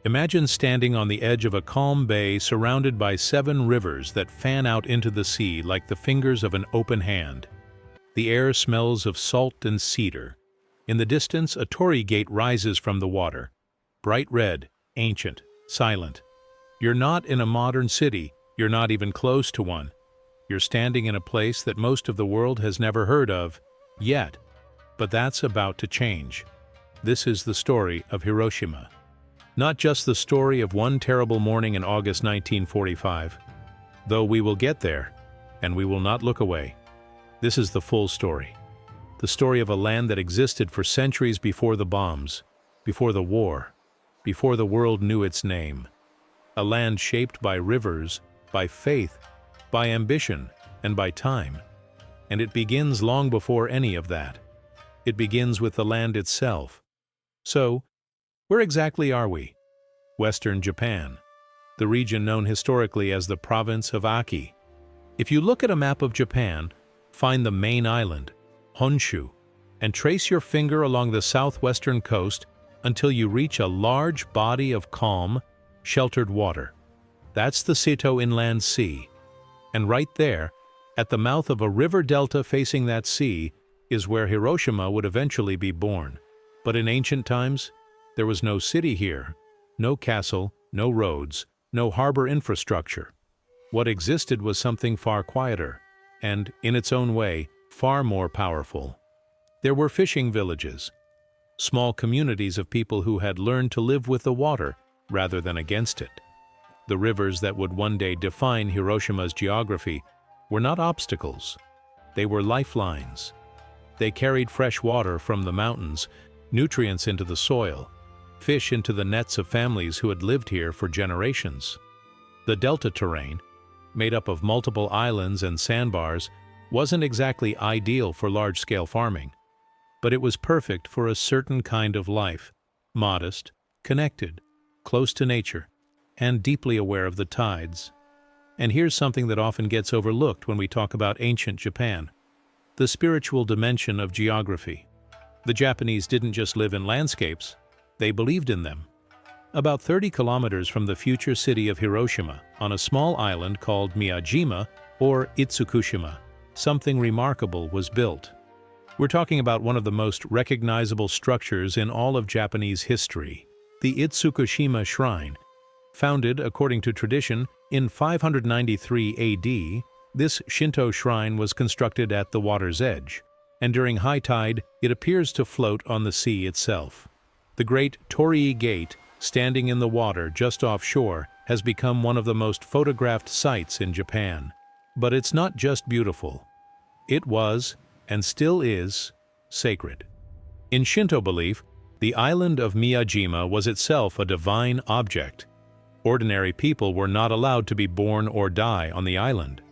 Imagine standing on the edge of a calm bay surrounded by 7 rivers that fan out into the sea like the fingers of an open hand. The air smells of salt and cedar. In the distance, a torii gate rises from the water. Bright red, ancient, silent. You're not in a modern city, you're not even close to one. You're standing in a place that most of the world has never heard of, yet. But that's about to change. This is the story of Hiroshima. Not just the story of one terrible morning in August 1945. Though we will get there, and we will not look away. This is the full story. The story of a land that existed for centuries before the bombs, before the war, before the world knew its name. A land shaped by rivers, by faith, by ambition, and by time. And it begins long before any of that. It begins with the land itself. So, where exactly are we? Western Japan, the region known historically as the province of Aki. If you look at a map of Japan, find the main island, Honshu, and trace your finger along the southwestern coast until you reach a large body of calm, sheltered water. That's the Seto Inland Sea. And right there, at the mouth of a river delta facing that sea, is where Hiroshima would eventually be born. But in ancient times, there was no city here, no castle, no roads, no harbor infrastructure. What existed was something far quieter, and, in its own way, far more powerful. There were fishing villages, small communities of people who had learned to live with the water rather than against it. The rivers that would one day define Hiroshima's geography were not obstacles. They were lifelines. They carried fresh water from the mountains, nutrients into the soil, fish into the nets of families who had lived here for generations. The delta terrain, made up of multiple islands and sandbars, wasn't exactly ideal for large-scale farming, but it was perfect for a certain kind of life, modest, connected, close to nature, and deeply aware of the tides. And here's something that often gets overlooked when we talk about ancient Japan: the spiritual dimension of geography. The Japanese didn't just live in landscapes, they believed in them. About 30 kilometers from the future city of Hiroshima, on a small island called Miyajima or Itsukushima, something remarkable was built. We're talking about one of the most recognizable structures in all of Japanese history, the Itsukushima Shrine. Founded, according to tradition, in 593 AD, this Shinto shrine was constructed at the water's edge, and during high tide, it appears to float on the sea itself. The great torii gate, standing in the water just offshore, has become one of the most photographed sights in Japan. But it's not just beautiful. It was, and still is, sacred. In Shinto belief, the island of Miyajima was itself a divine object. Ordinary people were not allowed to be born or die on the island.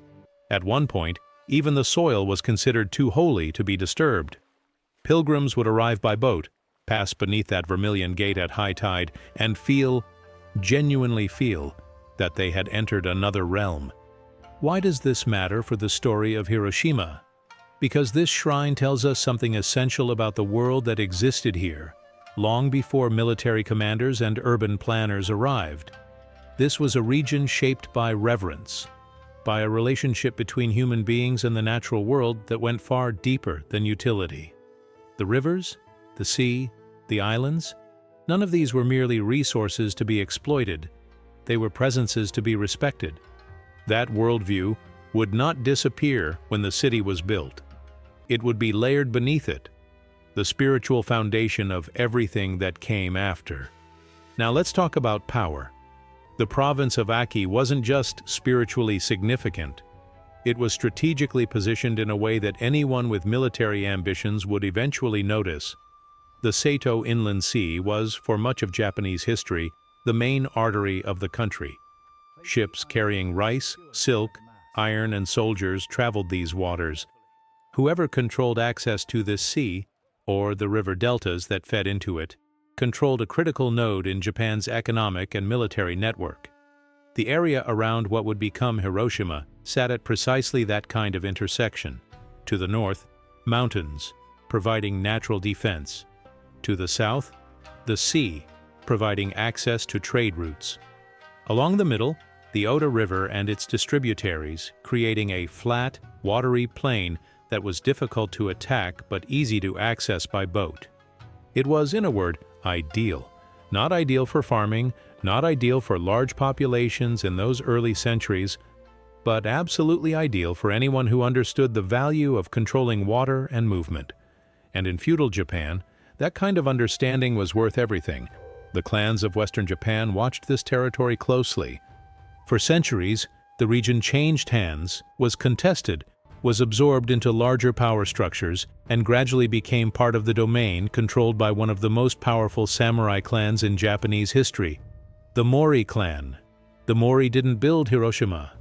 At one point, even the soil was considered too holy to be disturbed. Pilgrims would arrive by boat, pass beneath that vermilion gate at high tide, and genuinely feel, that they had entered another realm. Why does this matter for the story of Hiroshima? Because this shrine tells us something essential about the world that existed here, long before military commanders and urban planners arrived. This was a region shaped by reverence, by a relationship between human beings and the natural world that went far deeper than utility. The rivers, the sea, the islands, none of these were merely resources to be exploited. They were presences to be respected. That worldview would not disappear when the city was built. It would be layered beneath it, the spiritual foundation of everything that came after. Now let's talk about power. The province of Aki wasn't just spiritually significant. It was strategically positioned in a way that anyone with military ambitions would eventually notice. The Seto Inland Sea was, for much of Japanese history, the main artery of the country. Ships carrying rice, silk, iron, and soldiers traveled these waters. Whoever controlled access to this sea, or the river deltas that fed into it, controlled a critical node in Japan's economic and military network. The area around what would become Hiroshima sat at precisely that kind of intersection. To the north, mountains, providing natural defense. To the south, the sea, providing access to trade routes. Along the middle, the Ota River and its distributaries, creating a flat, watery plain that was difficult to attack but easy to access by boat. It was, in a word, ideal. Not ideal for farming, not ideal for large populations in those early centuries, but absolutely ideal for anyone who understood the value of controlling water and movement. And in feudal Japan, that kind of understanding was worth everything. The clans of Western Japan watched this territory closely. For centuries, the region changed hands, was contested, was absorbed into larger power structures, and gradually became part of the domain controlled by one of the most powerful samurai clans in Japanese history, the Mori clan. The Mori didn't build Hiroshima.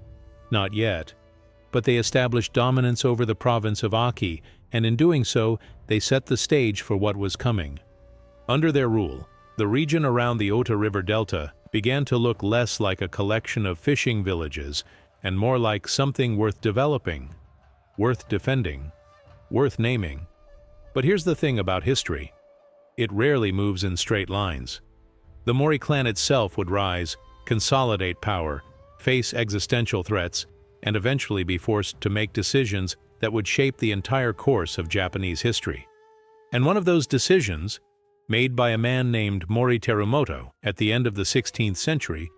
Not yet. But they established dominance over the province of Aki, and in doing so, they set the stage for what was coming. Under their rule, the region around the Ota River Delta began to look less like a collection of fishing villages and more like something worth developing, worth defending, worth naming. But here's the thing about history. It rarely moves in straight lines. The Mori clan itself would rise, consolidate power, face existential threats, and eventually be forced to make decisions that would shape the entire course of Japanese history. And one of those decisions, made by a man named Mori Terumoto at the end of the 16th century,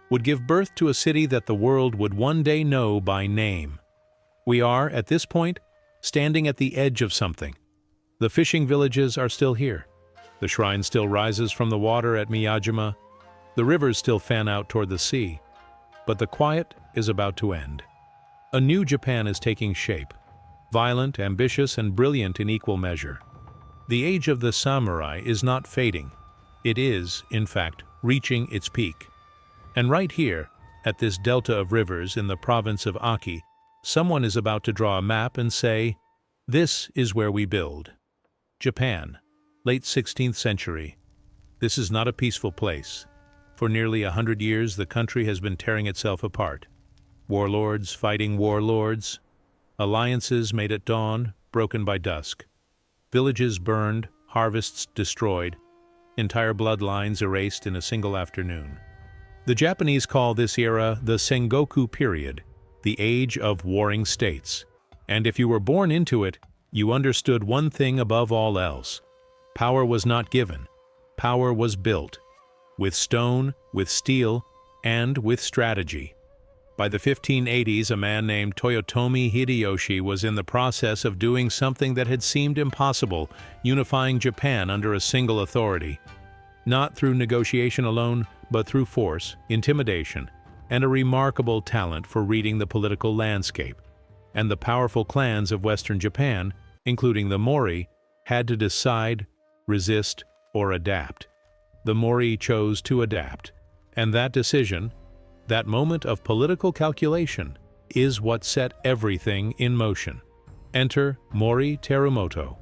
would give birth to a city that the world would one day know by name. We are, at this point, standing at the edge of something. The fishing villages are still here. The shrine still rises from the water at Miyajima. The rivers still fan out toward the sea. But the quiet is about to end. A new Japan is taking shape, violent, ambitious, and brilliant in equal measure. The age of the samurai is not fading. It is, in fact, reaching its peak. And right here, at this delta of rivers in the province of Aki, someone is about to draw a map and say, "This is where we build." Japan, late 16th century. This is not a peaceful place. For nearly 100 years, the country has been tearing itself apart. Warlords fighting warlords, alliances made at dawn, broken by dusk. Villages burned, harvests destroyed, entire bloodlines erased in a single afternoon. The Japanese call this era the Sengoku period, the age of warring states. And if you were born into it, you understood one thing above all else. Power was not given. Power was built. With stone, with steel, and with strategy. By the 1580s, a man named Toyotomi Hideyoshi was in the process of doing something that had seemed impossible, unifying Japan under a single authority. Not through negotiation alone, but through force, intimidation, and a remarkable talent for reading the political landscape. And the powerful clans of Western Japan, including the Mori, had to decide, resist, or adapt. The Mori chose to adapt, and that decision, that moment of political calculation, is what set everything in motion. Enter Mori Terumoto.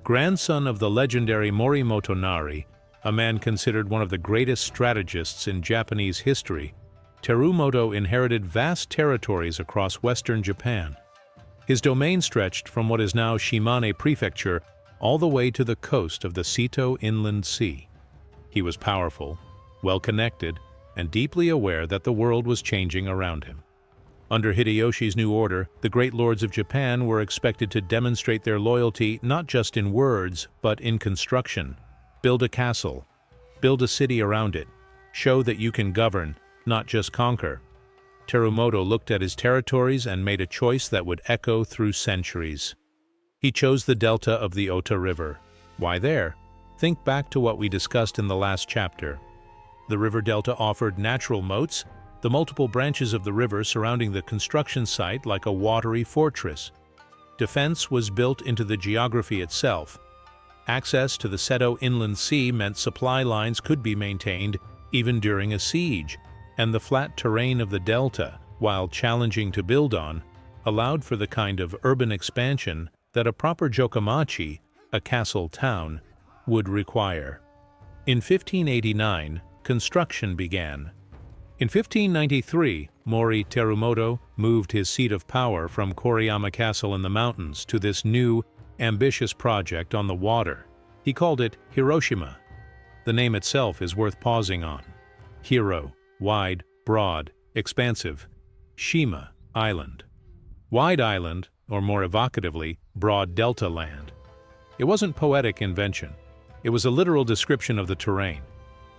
Grandson of the legendary Mori Motonari, a man considered one of the greatest strategists in Japanese history, Terumoto inherited vast territories across western Japan. His domain stretched from what is now Shimane Prefecture all the way to the coast of the Seto Inland Sea. He was powerful, well-connected, and deeply aware that the world was changing around him. Under Hideyoshi's new order, the great lords of Japan were expected to demonstrate their loyalty not just in words, but in construction. Build a castle, build a city around it, show that you can govern, not just conquer. Terumoto looked at his territories and made a choice that would echo through centuries. He chose the delta of the Ota River. Why there? Think back to what we discussed in the last chapter. The river delta offered natural moats, the multiple branches of the river surrounding the construction site like a watery fortress. Defense was built into the geography itself. Access to the Seto Inland Sea meant supply lines could be maintained even during a siege, and the flat terrain of the delta, while challenging to build on, allowed for the kind of urban expansion that a proper jokamachi, a castle town, would require. In 1589, construction began. In 1593, Mori Terumoto moved his seat of power from Koriyama Castle in the mountains to this new, ambitious project on the water. He called it Hiroshima. The name itself is worth pausing on. Hiro, wide, broad, expansive. Shima, island. Wide island, or more evocatively, broad delta land. It wasn't poetic invention. It was a literal description of the terrain.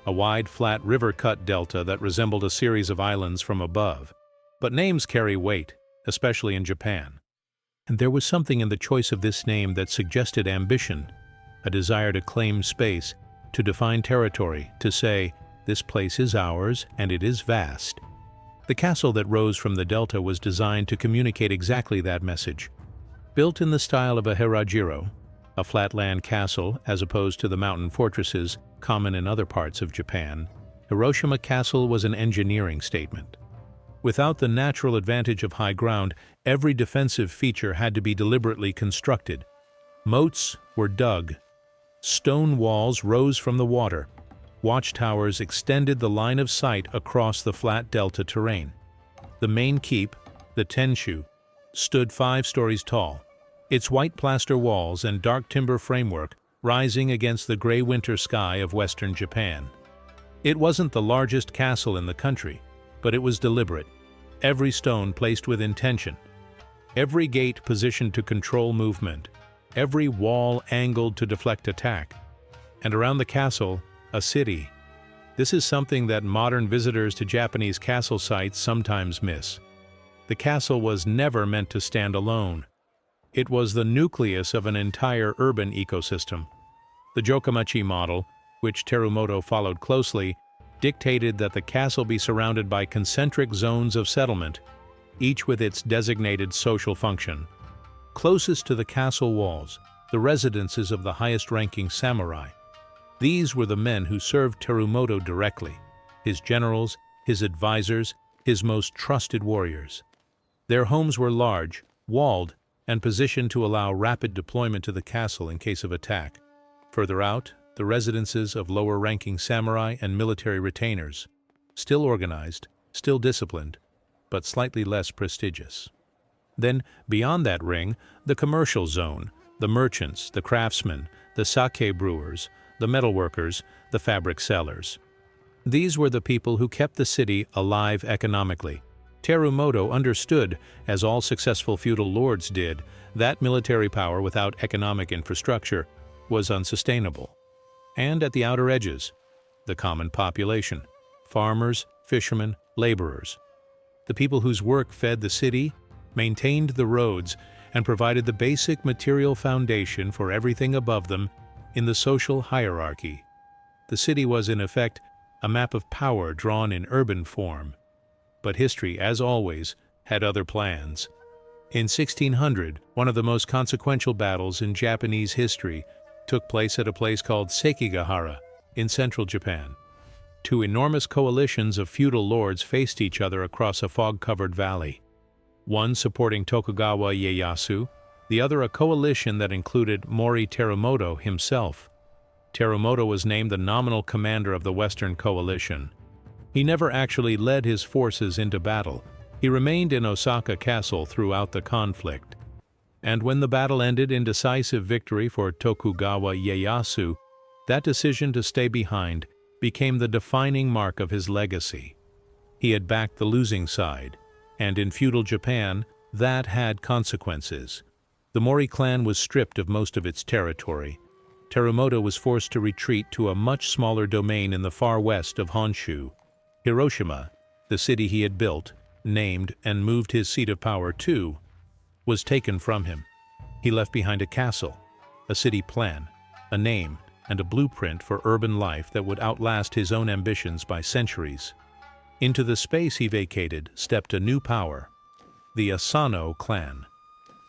A wide, flat, river-cut delta that resembled a series of islands from above. But names carry weight, especially in Japan. And there was something in the choice of this name that suggested ambition, a desire to claim space, to define territory, to say, "This place is ours, and it is vast." The castle that rose from the delta was designed to communicate exactly that message. Built in the style of a hirajiro, a flatland castle as opposed to the mountain fortresses common in other parts of Japan, Hiroshima Castle was an engineering statement. Without the natural advantage of high ground, every defensive feature had to be deliberately constructed. Moats were dug. Stone walls rose from the water. Watchtowers extended the line of sight across the flat delta terrain. The main keep, the Tenshu, stood 5 stories tall, its white plaster walls and dark timber framework rising against the gray winter sky of western Japan. It wasn't the largest castle in the country, but it was deliberate, every stone placed with intention, every gate positioned to control movement, every wall angled to deflect attack. And around the castle, a city. This is something that modern visitors to Japanese castle sites sometimes miss. The castle was never meant to stand alone. It was the nucleus of an entire urban ecosystem. The Jokamachi model, which Terumoto followed closely, dictated that the castle be surrounded by concentric zones of settlement, each with its designated social function. Closest to the castle walls, the residences of the highest-ranking samurai. These were the men who served Terumoto directly, his generals, his advisors, his most trusted warriors. Their homes were large, walled, and positioned to allow rapid deployment to the castle in case of attack. Further out, the residences of lower-ranking samurai and military retainers, still organized, still disciplined, but slightly less prestigious. Then, beyond that ring, the commercial zone, the merchants, the craftsmen, the sake brewers, the metalworkers, the fabric sellers. These were the people who kept the city alive economically. Terumoto understood, as all successful feudal lords did, that military power without economic infrastructure was unsustainable. And at the outer edges, the common population, farmers, fishermen, laborers, the people whose work fed the city, maintained the roads, and provided the basic material foundation for everything above them in the social hierarchy. The city was, in effect, a map of power drawn in urban form. But history, as always, had other plans. In 1600, one of the most consequential battles in Japanese history took place at a place called Sekigahara in central Japan. 2 enormous coalitions of feudal lords faced each other across a fog-covered valley. One supporting Tokugawa Ieyasu, the other a coalition that included Mori Terumoto himself. Terumoto was named the nominal commander of the Western coalition. He never actually led his forces into battle. He remained in Osaka Castle throughout the conflict. And when the battle ended in decisive victory for Tokugawa Ieyasu, that decision to stay behind became the defining mark of his legacy. He had backed the losing side, and in feudal Japan, that had consequences. The Mori clan was stripped of most of its territory. Terumoto was forced to retreat to a much smaller domain in the far west of Honshu. Hiroshima, the city he had built, named, and moved his seat of power to, was taken from him. He left behind a castle, a city plan, a name, and a blueprint for urban life that would outlast his own ambitions by centuries. Into the space he vacated stepped a new power, the Asano clan.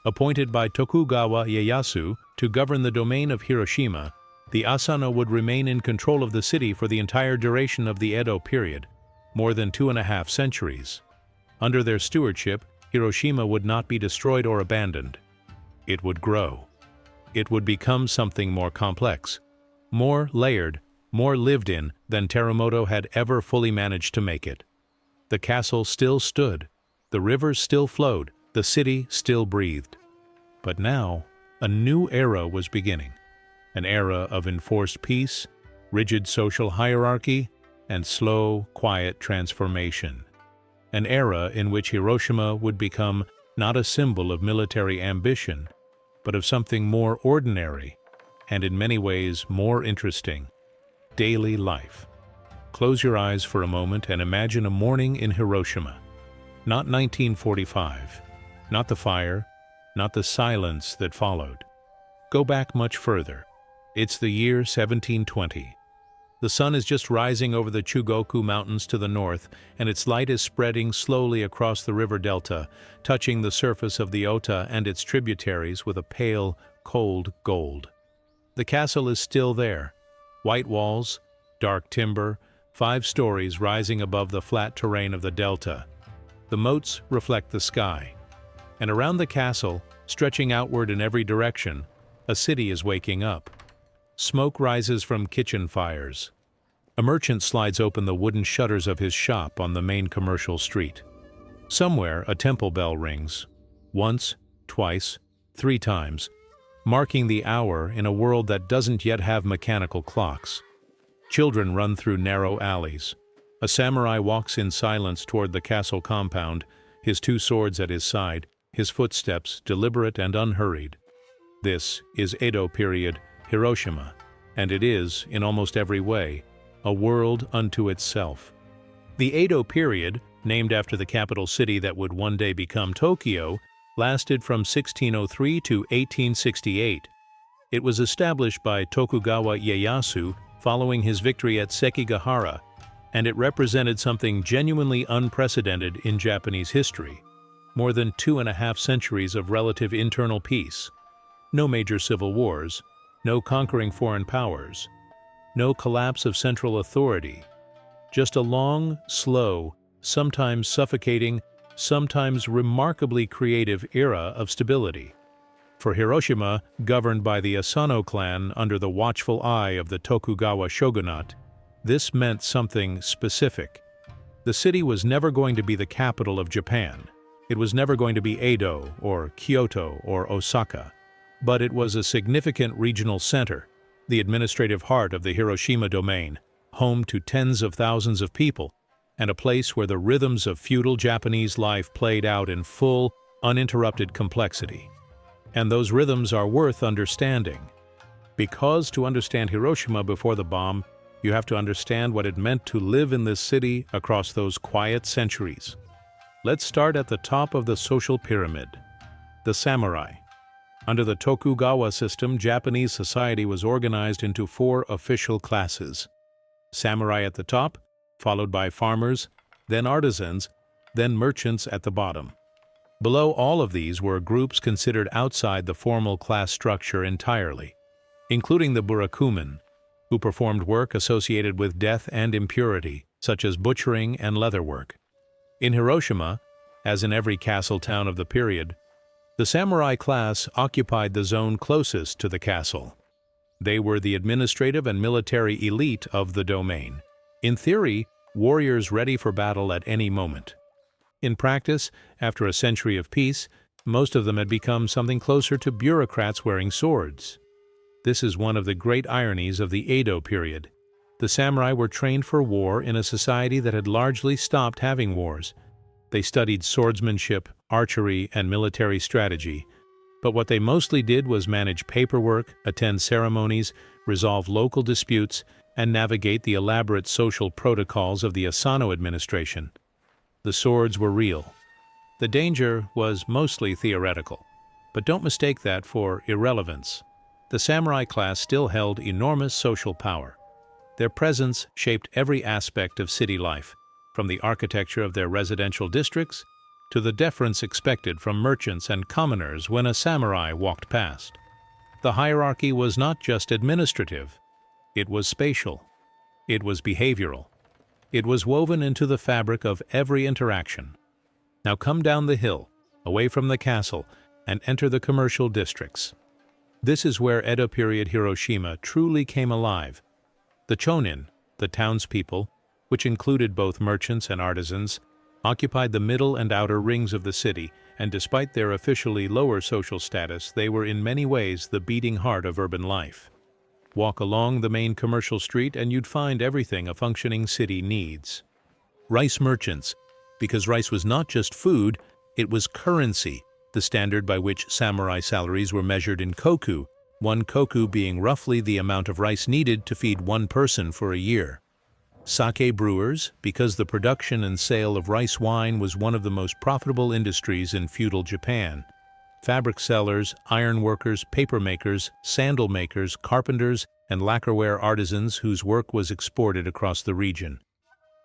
Appointed by Tokugawa Ieyasu to govern the domain of Hiroshima, the Asano would remain in control of the city for the entire duration of the Edo period, more than 2.5 centuries. Under their stewardship, Hiroshima would not be destroyed or abandoned. It would grow. It would become something more complex, more layered, more lived in than Terumoto had ever fully managed to make it. The castle still stood, the rivers still flowed, the city still breathed. But now, a new era was beginning, an era of enforced peace, rigid social hierarchy, and slow, quiet transformation. An era in which Hiroshima would become not a symbol of military ambition, but of something more ordinary, and in many ways more interesting: daily life. Close your eyes for a moment and imagine a morning in Hiroshima. Not 1945, not the fire, not the silence that followed. Go back much further. It's the year 1720. The sun is just rising over the Chugoku Mountains to the north, and its light is spreading slowly across the river delta, touching the surface of the Ota and its tributaries with a pale, cold gold. The castle is still there. White walls, dark timber, 5 stories rising above the flat terrain of the delta. The moats reflect the sky. And around the castle, stretching outward in every direction, a city is waking up. Smoke rises from kitchen fires. A merchant slides open the wooden shutters of his shop on the main commercial street. Somewhere a temple bell rings. Once, twice, 3 times, marking the hour in a world that doesn't yet have mechanical clocks. Children run through narrow alleys. A samurai walks in silence toward the castle compound, his 2 swords at his side, his footsteps deliberate and unhurried. This is Edo period Hiroshima, and it is, in almost every way, a world unto itself. The Edo period, named after the capital city that would one day become Tokyo, lasted from 1603 to 1868. It was established by Tokugawa Ieyasu following his victory at Sekigahara, and it represented something genuinely unprecedented in Japanese history. More than 2.5 centuries of relative internal peace. No major civil wars. No conquering foreign powers. No collapse of central authority. Just a long, slow, sometimes suffocating, sometimes remarkably creative era of stability. For Hiroshima, governed by the Asano clan under the watchful eye of the Tokugawa shogunate, this meant something specific. The city was never going to be the capital of Japan. It was never going to be Edo or Kyoto or Osaka. But it was a significant regional center, the administrative heart of the Hiroshima domain, home to tens of thousands of people, and a place where the rhythms of feudal Japanese life played out in full, uninterrupted complexity. And those rhythms are worth understanding. Because to understand Hiroshima before the bomb, you have to understand what it meant to live in this city across those quiet centuries. Let's start at the top of the social pyramid, the samurai. Under the Tokugawa system, Japanese society was organized into 4 official classes. Samurai at the top, followed by farmers, then artisans, then merchants at the bottom. Below all of these were groups considered outside the formal class structure entirely, including the burakumin, who performed work associated with death and impurity, such as butchering and leatherwork. In Hiroshima, as in every castle town of the period, the samurai class occupied the zone closest to the castle. They were the administrative and military elite of the domain. In theory, warriors ready for battle at any moment. In practice, after a century of peace, most of them had become something closer to bureaucrats wearing swords. This is one of the great ironies of the Edo period. The samurai were trained for war in a society that had largely stopped having wars. They studied swordsmanship, archery, and military strategy, but what they mostly did was manage paperwork, attend ceremonies, resolve local disputes, and navigate the elaborate social protocols of the Asano administration. The swords were real. The danger was mostly theoretical, but don't mistake that for irrelevance. The samurai class still held enormous social power. Their presence shaped every aspect of city life, from the architecture of their residential districts to the deference expected from merchants and commoners when a samurai walked past. The hierarchy was not just administrative, it was spatial, it was behavioral, it was woven into the fabric of every interaction. Now come down the hill, away from the castle, and enter the commercial districts. This is where Edo period Hiroshima truly came alive. The chonin, the townspeople, which included both merchants and artisans, occupied the middle and outer rings of the city, and despite their officially lower social status, they were in many ways the beating heart of urban life. Walk along the main commercial street and you'd find everything a functioning city needs. Rice merchants, because rice was not just food, it was currency, the standard by which samurai salaries were measured in koku, one koku being roughly the amount of rice needed to feed one person for a year. Sake brewers, because the production and sale of rice wine was one of the most profitable industries in feudal Japan. Fabric sellers, iron workers, paper makers, sandal makers, carpenters, and lacquerware artisans whose work was exported across the region.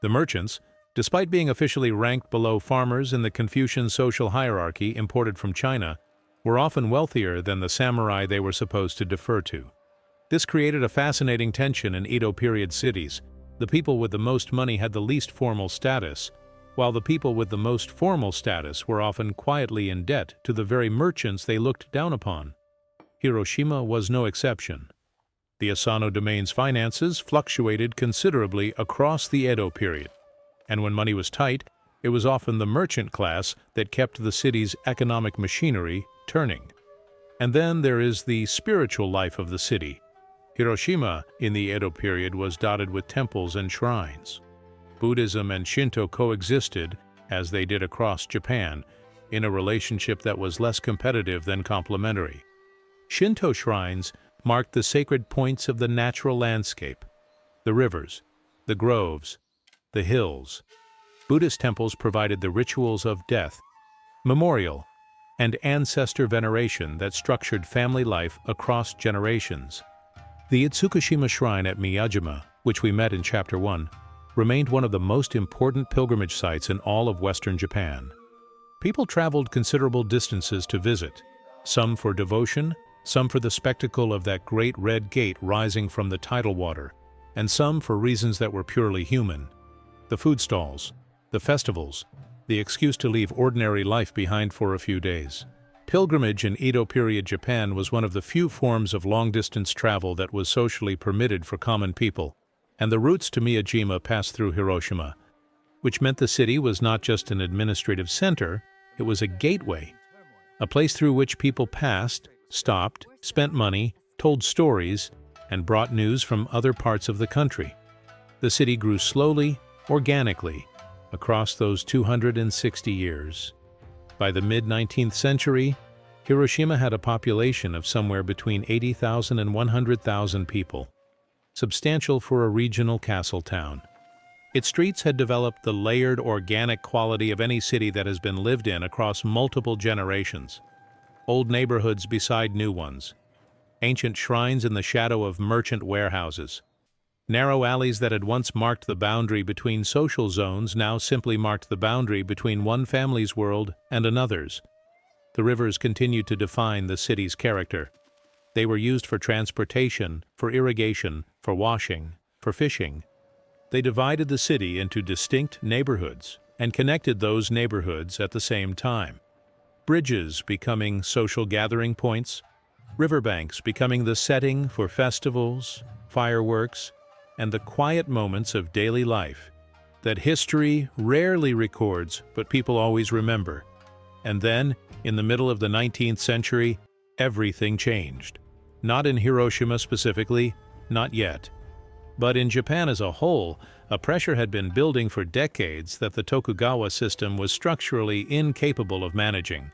The merchants, despite being officially ranked below farmers in the Confucian social hierarchy imported from China, were often wealthier than the samurai they were supposed to defer to. This created a fascinating tension in Edo period cities. The people with the most money had the least formal status, while the people with the most formal status were often quietly in debt to the very merchants they looked down upon. Hiroshima was no exception. The Asano domain's finances fluctuated considerably across the Edo period, and when money was tight, it was often the merchant class that kept the city's economic machinery turning. And then there is the spiritual life of the city. Hiroshima in the Edo period was dotted with temples and shrines. Buddhism and Shinto coexisted, as they did across Japan, in a relationship that was less competitive than complementary. Shinto shrines marked the sacred points of the natural landscape, the rivers, the groves, the hills. Buddhist temples provided the rituals of death, memorial, and ancestor veneration that structured family life across generations. The Itsukushima Shrine at Miyajima, which we met in Chapter 1, remained one of the most important pilgrimage sites in all of Western Japan. People traveled considerable distances to visit, some for devotion, some for the spectacle of that great red gate rising from the tidal water, and some for reasons that were purely human. The food stalls, the festivals, the excuse to leave ordinary life behind for a few days. Pilgrimage in Edo period Japan was one of the few forms of long-distance travel that was socially permitted for common people, and the routes to Miyajima passed through Hiroshima, which meant the city was not just an administrative center, it was a gateway, a place through which people passed, stopped, spent money, told stories, and brought news from other parts of the country. The city grew slowly, organically, across those 260 years. By the mid-19th century, Hiroshima had a population of somewhere between 80,000 and 100,000 people, substantial for a regional castle town. Its streets had developed the layered organic quality of any city that has been lived in across multiple generations. Old neighborhoods beside new ones, ancient shrines in the shadow of merchant warehouses. Narrow alleys that had once marked the boundary between social zones now simply marked the boundary between one family's world and another's. The rivers continued to define the city's character. They were used for transportation, for irrigation, for washing, for fishing. They divided the city into distinct neighborhoods and connected those neighborhoods at the same time. Bridges becoming social gathering points, riverbanks becoming the setting for festivals, fireworks, and the quiet moments of daily life that history rarely records but people always remember. And then, in the middle of the 19th century, everything changed. Not in Hiroshima specifically, not yet. But in Japan as a whole, a pressure had been building for decades that the Tokugawa system was structurally incapable of managing.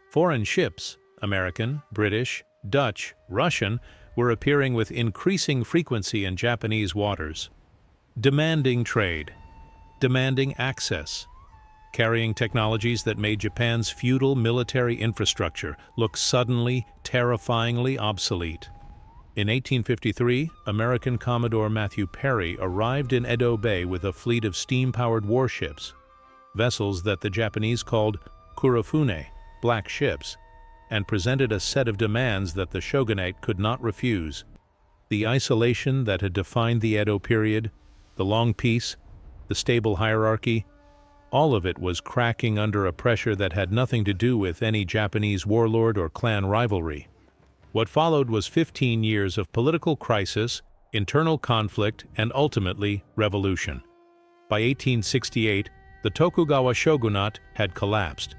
Foreign ships, American, British, Dutch, Russian, were appearing with increasing frequency in Japanese waters, demanding trade, demanding access, carrying technologies that made Japan's feudal military infrastructure look suddenly, terrifyingly obsolete. In 1853, American Commodore Matthew Perry arrived in Edo Bay with a fleet of steam-powered warships, vessels that the Japanese called kurofune, black ships, and presented a set of demands that the shogunate could not refuse. The isolation that had defined the Edo period, the long peace, the stable hierarchy, all of it was cracking under a pressure that had nothing to do with any Japanese warlord or clan rivalry. What followed was 15 years of political crisis, internal conflict, and ultimately revolution. By 1868, the Tokugawa shogunate had collapsed.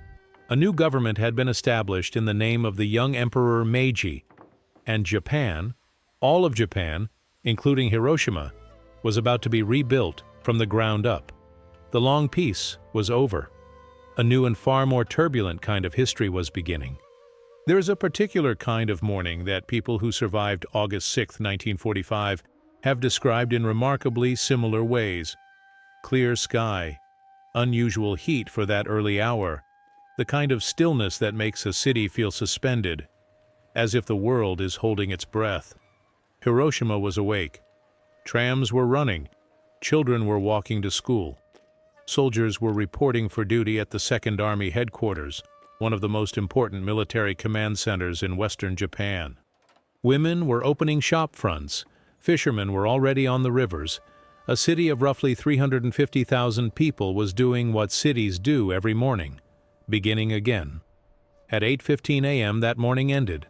A new government had been established in the name of the young Emperor Meiji, and Japan, All of Japan, including Hiroshima, was about to be rebuilt from the ground up. The long peace was over. A new and far more turbulent kind of history was beginning. There is a particular kind of mourning that people who survived August 6, 1945, have described in remarkably similar ways. Clear sky, unusual heat for that early hour, the kind of stillness that makes a city feel suspended, as if the world is holding its breath. Hiroshima was awake. Trams were running. Children were walking to school. Soldiers were reporting for duty at the Second Army headquarters, one of the most important military command centers in Western Japan. Women were opening shop fronts. Fishermen were already on the rivers. A city of roughly 350,000 people was doing what cities do every morning, beginning again. At 8:15 a.m. that morning ended.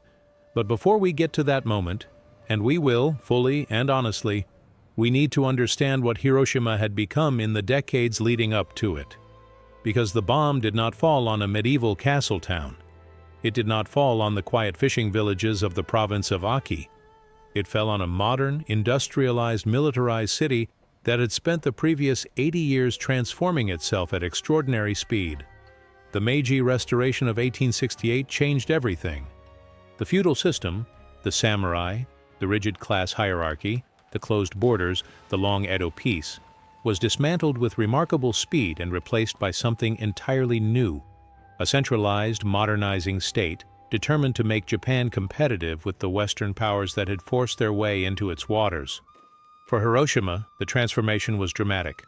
But before we get to that moment, and we will, fully and honestly, we need to understand what Hiroshima had become in the decades leading up to it. Because the bomb did not fall on a medieval castle town. It did not fall on the quiet fishing villages of the province of Aki. It fell on a modern, industrialized, militarized city that had spent the previous 80 years transforming itself at extraordinary speed. The Meiji Restoration of 1868 changed everything. The feudal system, the samurai, the rigid class hierarchy, the closed borders, the long Edo peace, was dismantled with remarkable speed and replaced by something entirely new, a centralized, modernizing state determined to make Japan competitive with the Western powers that had forced their way into its waters. For Hiroshima, the transformation was dramatic.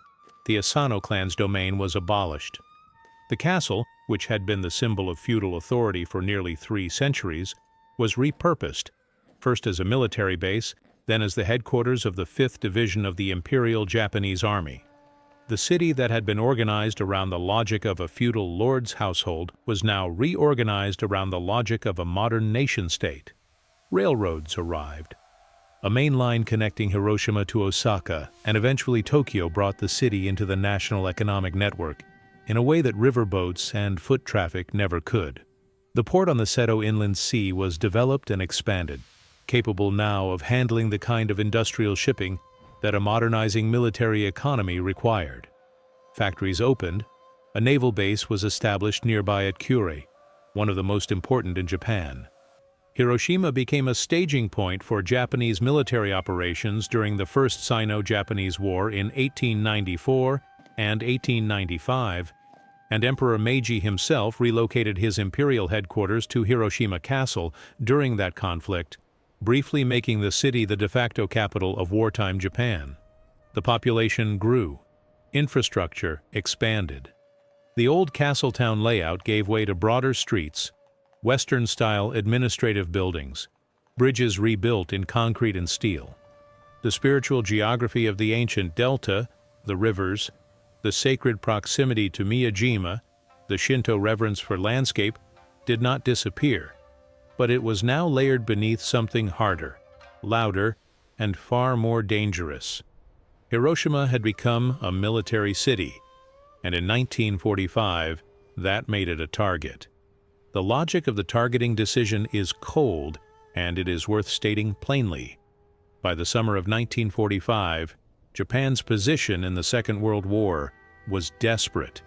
The Asano clan's domain was abolished. The castle, which had been the symbol of feudal authority for nearly 3 centuries, was repurposed, first as a military base, then as the headquarters of the 5th Division of the Imperial Japanese Army. The city that had been organized around the logic of a feudal lord's household was now reorganized around the logic of a modern nation-state. Railroads arrived. A main line connecting Hiroshima to Osaka and eventually Tokyo brought the city into the national economic network in a way that riverboats and foot traffic never could. The port on the Seto Inland Sea was developed and expanded, capable now of handling the kind of industrial shipping that a modernizing military economy required. Factories opened. A naval base was established nearby at Kure, one of the most important in Japan. Hiroshima became a staging point for Japanese military operations during the First Sino-Japanese War in 1894 and 1895, and Emperor Meiji himself relocated his imperial headquarters to Hiroshima Castle during that conflict, briefly making the city the de facto capital of wartime Japan. The population grew. Infrastructure expanded. The old castle town layout gave way to broader streets, Western-style administrative buildings, bridges rebuilt in concrete and steel. The spiritual geography of the ancient delta, the rivers, the sacred proximity to Miyajima, the Shinto reverence for landscape, did not disappear, but it was now layered beneath something harder, louder, and far more dangerous. Hiroshima had become a military city, and in 1945, that made it a target. The logic of the targeting decision is cold, and it is worth stating plainly. By the summer of 1945, Japan's position in the Second World War was desperate.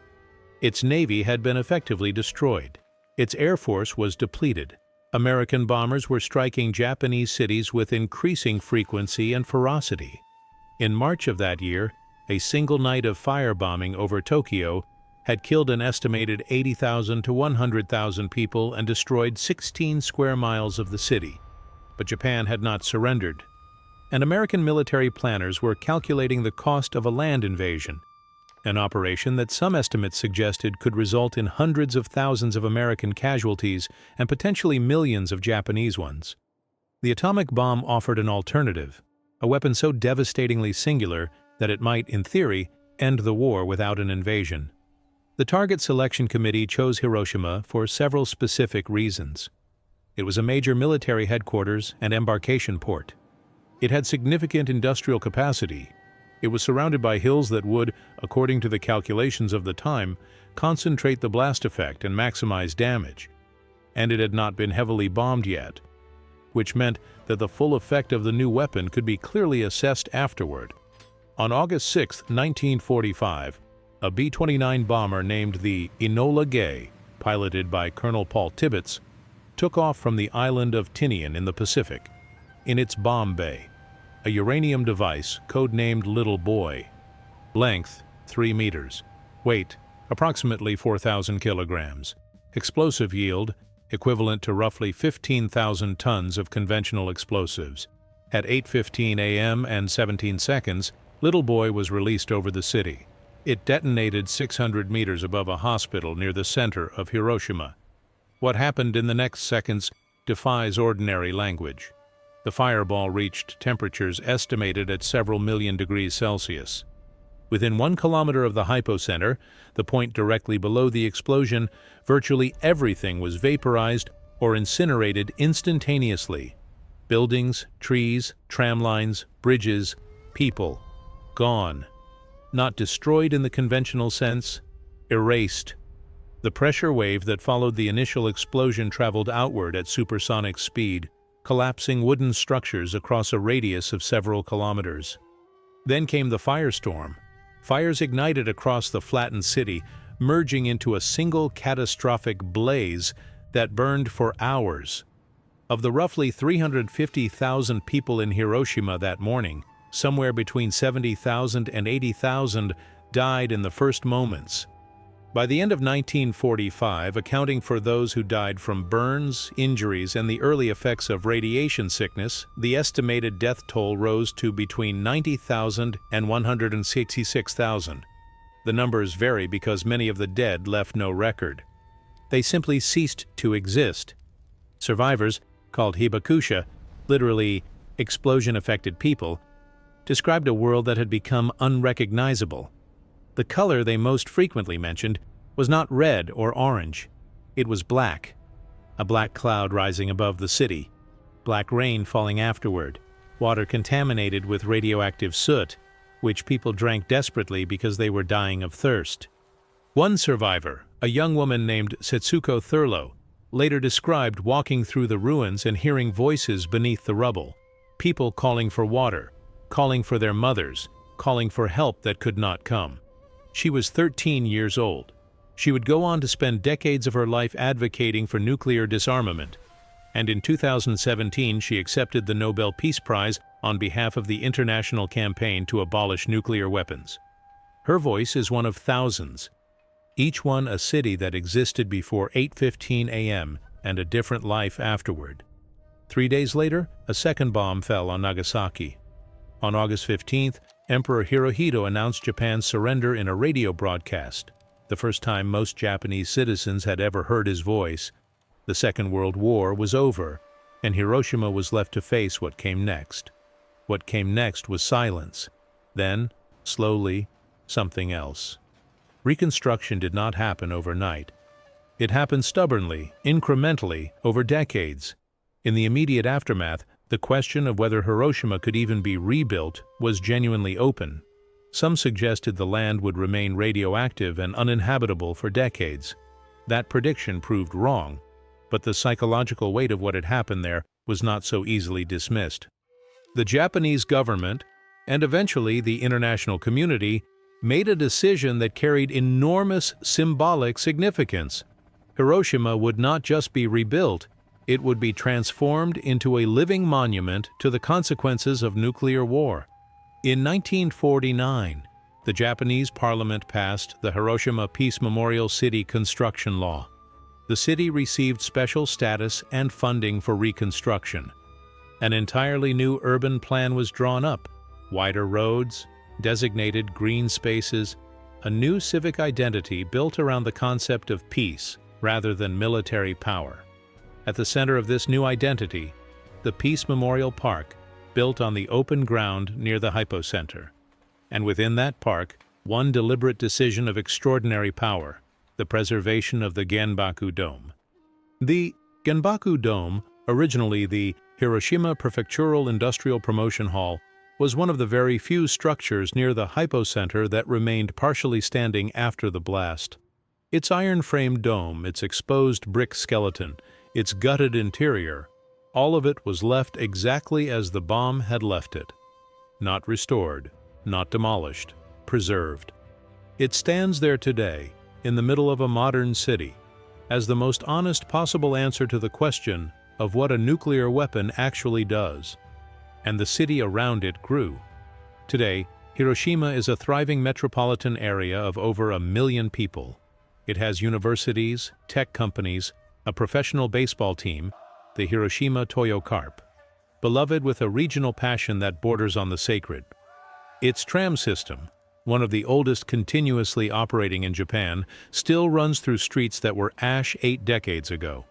Its navy had been effectively destroyed. Its air force was depleted. American bombers were striking Japanese cities with increasing frequency and ferocity. In March of that year, a single night of firebombing over Tokyo had killed an estimated 80,000 to 100,000 people and destroyed 16 square miles of the city. But Japan had not surrendered, and American military planners were calculating the cost of a land invasion, an operation that some estimates suggested could result in hundreds of thousands of American casualties and potentially millions of Japanese ones. The atomic bomb offered an alternative, a weapon so devastatingly singular that it might, in theory, end the war without an invasion. The Target Selection Committee chose Hiroshima for several specific reasons. It was a major military headquarters and embarkation port. It had significant industrial capacity. It was surrounded by hills that would, according to the calculations of the time, concentrate the blast effect and maximize damage. And it had not been heavily bombed yet. which meant that the full effect of the new weapon could be clearly assessed afterward. On August 6, 1945, a B-29 bomber named the Enola Gay, piloted by Colonel Paul Tibbets, took off from the island of Tinian in the Pacific. In its bomb bay, a uranium device codenamed Little Boy. Length, 3 meters. Weight, approximately 4,000 kilograms. Explosive yield, equivalent to roughly 15,000 tons of conventional explosives. At 8:15 a.m. and 17 seconds, Little Boy was released over the city. It detonated 600 meters above a hospital near the center of Hiroshima. What happened in the next seconds defies ordinary language. The fireball reached temperatures estimated at several million degrees Celsius. Within 1 kilometer of the hypocenter, the point directly below the explosion, virtually everything was vaporized or incinerated instantaneously. Buildings, trees, tram lines, bridges, people, gone. Not destroyed in the conventional sense, erased. The pressure wave that followed the initial explosion traveled outward at supersonic speed, collapsing wooden structures across a radius of several kilometers. Then came the firestorm. Fires ignited across the flattened city, merging into a single catastrophic blaze that burned for hours. Of the roughly 350,000 people in Hiroshima that morning, somewhere between 70,000 and 80,000 died in the first moments. By the end of 1945, accounting for those who died from burns, injuries, and the early effects of radiation sickness, the estimated death toll rose to between 90,000 and 166,000. The numbers vary because many of the dead left no record. They simply ceased to exist. Survivors, called hibakusha, literally explosion-affected people, described a world that had become unrecognizable. The color they most frequently mentioned was not red or orange. It was black. A black cloud rising above the city, black rain falling afterward, water contaminated with radioactive soot, which people drank desperately because they were dying of thirst. One survivor, a young woman named Setsuko Thurlow, later described walking through the ruins and hearing voices beneath the rubble, people calling for water, calling for their mothers, calling for help that could not come. She was 13 years old. She would go on to spend decades of her life advocating for nuclear disarmament, and in 2017 she accepted the Nobel Peace Prize on behalf of the international campaign to abolish nuclear weapons. Her voice is one of thousands, each one a city that existed before 8:15 a.m. and a different life afterward. 3 days later, a second bomb fell on Nagasaki. On August 15th, Emperor Hirohito announced Japan's surrender in a radio broadcast, the first time most Japanese citizens had ever heard his voice. The Second World War was over, and Hiroshima was left to face what came next. What came next was silence. Then, slowly, something else. Reconstruction did not happen overnight. It happened stubbornly, incrementally, over decades. In the immediate aftermath, the question of whether Hiroshima could even be rebuilt was genuinely open. Some suggested the land would remain radioactive and uninhabitable for decades. That prediction proved wrong, but the psychological weight of what had happened there was not so easily dismissed. The Japanese government, and eventually the international community, made a decision that carried enormous symbolic significance. Hiroshima would not just be rebuilt, it would be transformed into a living monument to the consequences of nuclear war. In 1949, the Japanese parliament passed the Hiroshima Peace Memorial City Construction Law. The city received special status and funding for reconstruction. An entirely new urban plan was drawn up, wider roads, designated green spaces, a new civic identity built around the concept of peace rather than military power. At the center of this new identity, the Peace Memorial Park, built on the open ground near the hypocenter. And within that park, one deliberate decision of extraordinary power, the preservation of the Genbaku Dome. The Genbaku Dome, originally the Hiroshima Prefectural Industrial Promotion Hall, was one of the very few structures near the hypocenter that remained partially standing after the blast. Its iron-framed dome, its exposed brick skeleton, its gutted interior, All of it was left exactly as the bomb had left it. Not restored, not demolished, preserved. It stands there today, in the middle of a modern city, as the most honest possible answer to the question of what a nuclear weapon actually does. And the city around it grew. Today, Hiroshima is a thriving metropolitan area of over 1 million people. It has universities, tech companies, a professional baseball team, the Hiroshima Toyo Carp, beloved with a regional passion that borders on the sacred. Its tram system, one of the oldest continuously operating in Japan, still runs through streets that were ash 8 decades ago.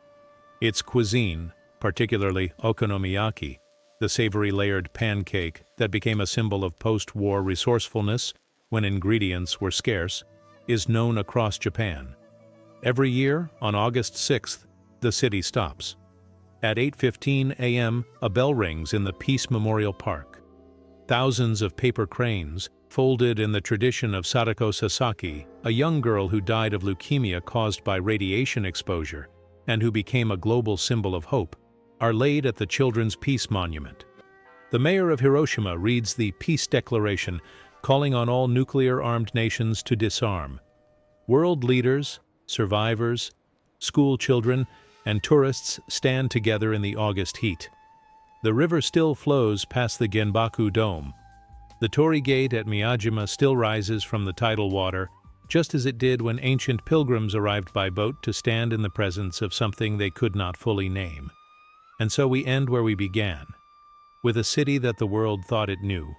Its cuisine, particularly okonomiyaki, the savory layered pancake that became a symbol of post-war resourcefulness when ingredients were scarce, is known across Japan. Every year, on August 6th, the city stops. At 8:15 a.m., a bell rings in the Peace Memorial Park. Thousands of paper cranes, folded in the tradition of Sadako Sasaki, a young girl who died of leukemia caused by radiation exposure and who became a global symbol of hope, are laid at the Children's Peace Monument. The mayor of Hiroshima reads the Peace Declaration, calling on all nuclear-armed nations to disarm. World leaders, survivors, school children, and tourists stand together in the August heat. The river still flows past the Genbaku Dome. The Torii Gate at Miyajima still rises from the tidal water, just as it did when ancient pilgrims arrived by boat to stand in the presence of something they could not fully name. And so we end where we began, with a city that the world thought it knew.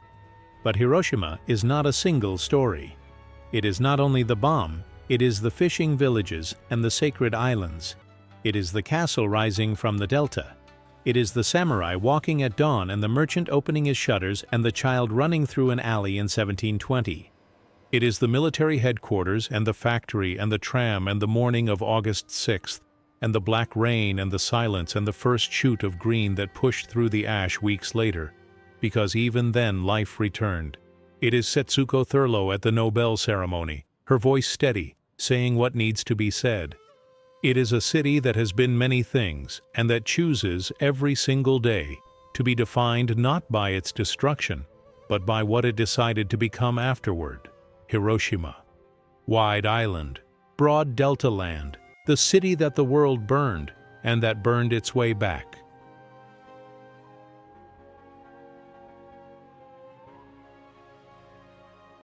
But Hiroshima is not a single story. It is not only the bomb, it is the fishing villages and the sacred islands. It is the castle rising from the delta. It is the samurai walking at dawn and the merchant opening his shutters and the child running through an alley in 1720. It is the military headquarters and the factory and the tram and the morning of August 6th, and the black rain and the silence and the first shoot of green that pushed through the ash weeks later, because even then life returned. It is Setsuko Thurlow at the Nobel ceremony, her voice steady, saying what needs to be said. It is a city that has been many things and that chooses every single day to be defined not by its destruction, but by what it decided to become afterward. Hiroshima. Wide island, broad delta land, the city that the world burned and that burned its way back.